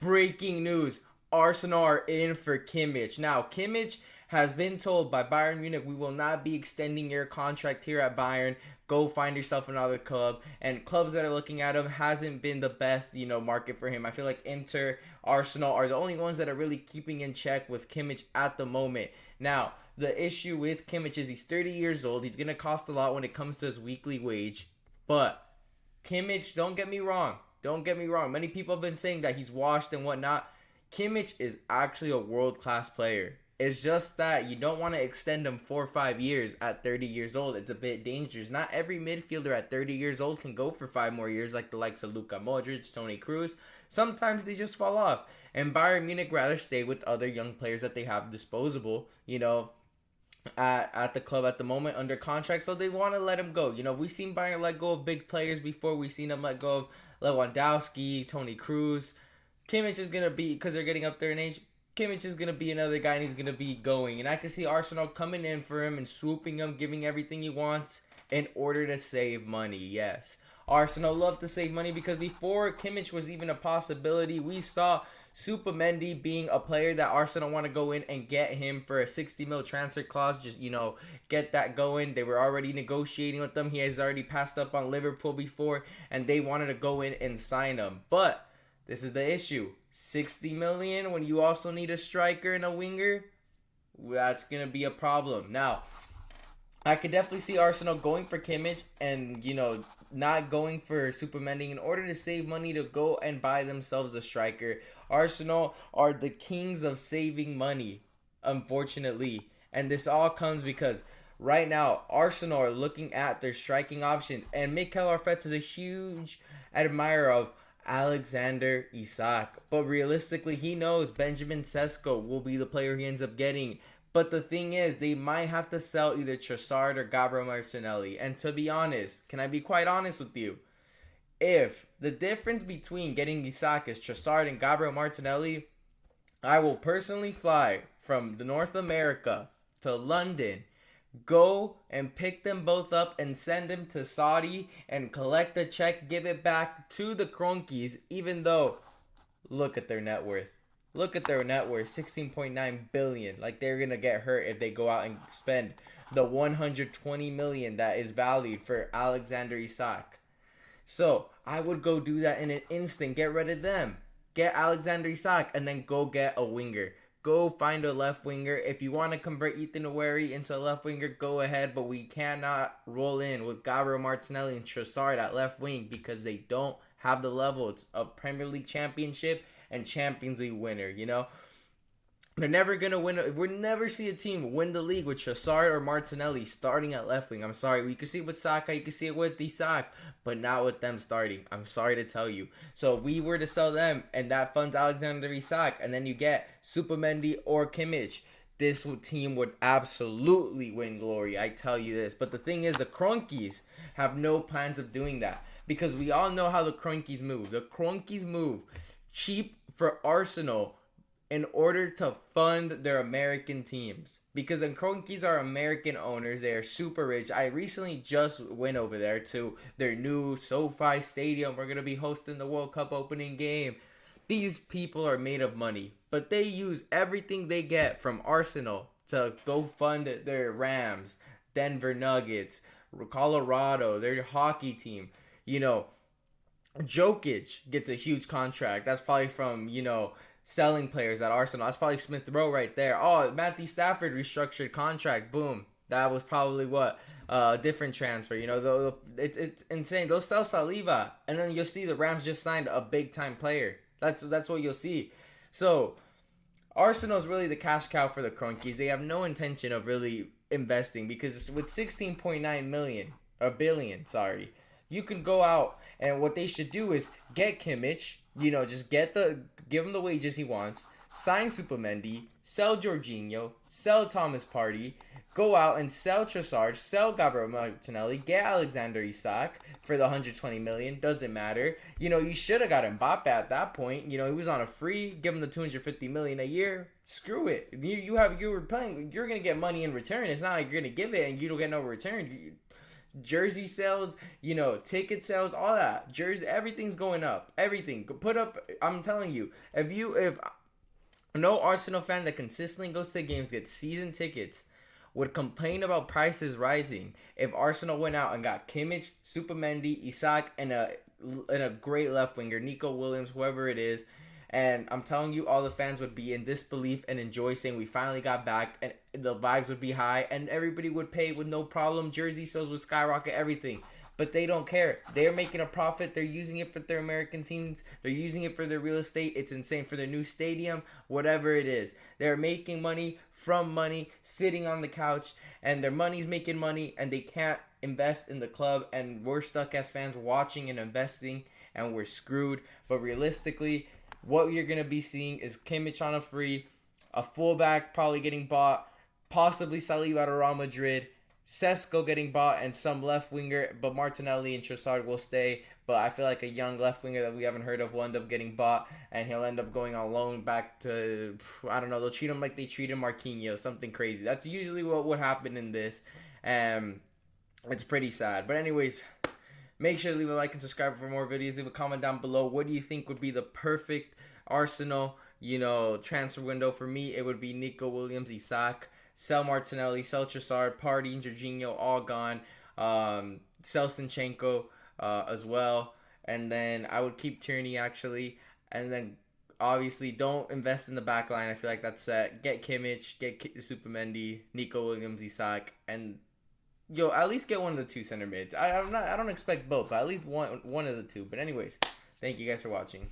breaking news. Arsenal are in for Kimmich. Now, Kimmich has been told by Bayern Munich, we will not be extending your contract here at Bayern. Go find yourself another club. And clubs that are looking at him hasn't been the best, market for him. I feel like Inter, Arsenal are the only ones that are really keeping in check with Kimmich at the moment. Now, the issue with Kimmich is he's 30 years old. He's going to cost a lot when it comes to his weekly wage. But Kimmich, don't get me wrong. Don't get me wrong. Many people have been saying that he's washed and whatnot. Kimmich is actually a world-class player. It's just that you don't want to extend him 4 or 5 years at 30 years old. It's a bit dangerous. Not every midfielder at 30 years old can go for 5 more years like the likes of Luka Modric, Toni Kroos. Sometimes they just fall off. And Bayern Munich rather stay with other young players that they have disposable, at the club at the moment under contract. So they want to let him go. We've seen Bayern let go of big players before. We've seen them let go of Lewandowski, Toni Kroos. Kimmich is going to be, because they're getting up there in age, Kimmich is going to be another guy and he's going to be going. And I can see Arsenal coming in for him and swooping him, giving everything he wants in order to save money. Yes. Arsenal love to save money because before Kimmich was even a possibility, we saw Supamendi being a player that Arsenal want to go in and get him for a 60 mil transfer clause. Just, get that going. They were already negotiating with them. He has already passed up on Liverpool before and they wanted to go in and sign him. But this is the issue. 60 million when you also need a striker and a winger, that's going to be a problem. Now, I could definitely see Arsenal going for Kimmich and, not going for Supamendi in order to save money to go and buy themselves a striker. Arsenal are the kings of saving money, unfortunately. And this all comes because right now, Arsenal are looking at their striking options. And Mikel Arteta is a huge admirer of Alexander Isak. But realistically, he knows Benjamin Sesko will be the player he ends up getting. But the thing is, they might have to sell either Trossard or Gabriel Martinelli. And to be honest, can I be quite honest with you? If the difference between getting Isak is Trossard and Gabriel Martinelli, I will personally fly from North America to London, go and pick them both up and send them to Saudi and collect the check, give it back to the Kroenkes, even though, look at their net worth. Look at their net worth, 16.9 billion. Like, they're going to get hurt if they go out and spend the 120 million that is valued for Alexander Isak. So, I would go do that in an instant. Get rid of them. Get Alexander Isak and then go get a winger. Go find a left winger. If you want to convert Ethan Aweri into a left winger, go ahead. But we cannot roll in with Gabriel Martinelli and Trossard at left wing because they don't have the levels of Premier League Championship and Champions League winner, They're never going to win. We'll never see a team win the league with Trossard or Martinelli starting at left wing. I'm sorry. We can see it with Saka. You can see it with Isak. But not with them starting. I'm sorry to tell you. So if we were to sell them and that funds Alexander Isak and then you get Supamendi or Kimmich, this team would absolutely win glory. I tell you this. But the thing is, the Kroenkes have no plans of doing that. Because we all know how the Kroenkes move. The Kroenkes move cheap for Arsenal in order to fund their American teams. Because the Kroenkes are American owners. They are super rich. I recently just went over there to their new SoFi Stadium. We're going to be hosting the World Cup opening game. These people are made of money. But they use everything they get from Arsenal to go fund their Rams, Denver Nuggets, Colorado, their hockey team. Jokic gets a huge contract. That's probably from, selling players at Arsenal. That's probably Smith Rowe right there. Oh, Matthew Stafford restructured contract. Boom. That was probably what? Different transfer. It's insane. They'll sell Saliba. And then you'll see the Rams just signed a big-time player. That's what you'll see. So, Arsenal's really the cash cow for the Kroenkes. They have no intention of really investing because with 16.9 billion, you can go out and what they should do is get Kimmich, just give him the wages he wants, sign Supamendi, sell Jorginho, sell Thomas Partey, go out and sell Trossard, sell Gabriel Martinelli, get Alexander Isak for the 120 million, doesn't matter. You should have got Mbappe at that point. He was on a free, give him the 250 million a year. Screw it. You're going to get money in return. It's not like you're going to give it and you don't get no return. jersey sales, ticket sales, all that. Jersey, everything's going up. Everything. Put up, I'm telling you, if no Arsenal fan that consistently goes to games, gets season tickets, would complain about prices rising if Arsenal went out and got Kimmich, Supamendi, Isak, and a great left winger, Nico Williams, whoever it is. And I'm telling you, all the fans would be in disbelief and enjoy saying we finally got back, and the vibes would be high, and everybody would pay with no problem. Jersey sales would skyrocket, everything. But they don't care. They're making a profit. They're using it for their American teams. They're using it for their real estate. It's insane, for their new stadium, whatever it is. They're making money from money, sitting on the couch, and their money's making money, and they can't invest in the club, and we're stuck as fans watching and investing, and we're screwed. But realistically, what you're going to be seeing is Kimmich on a free, a fullback probably getting bought, possibly Saliba to Real Madrid, Sesko getting bought, and some left winger, but Martinelli and Trossard will stay. But I feel like a young left winger that we haven't heard of will end up getting bought, and he'll end up going on loan back to, I don't know, they'll treat him like they treated Marquinhos, something crazy. That's usually what would happen in this. It's pretty sad. But anyways, make sure to leave a like and subscribe for more videos. Leave a comment down below. What do you think would be the perfect Arsenal, transfer window? For me, it would be Nico Williams, Isak, sell Martinelli, sell Trossard, Partey, and Jorginho all gone. Sell Zinchenko as well. And then I would keep Tierney, actually. And then, obviously, don't invest in the back line. I feel like that's set. Get Kimmich, get Supamendi, Nico Williams, Isak, and at least get one of the two center mids. I don't expect both, but at least one of the two. But anyways, thank you guys for watching.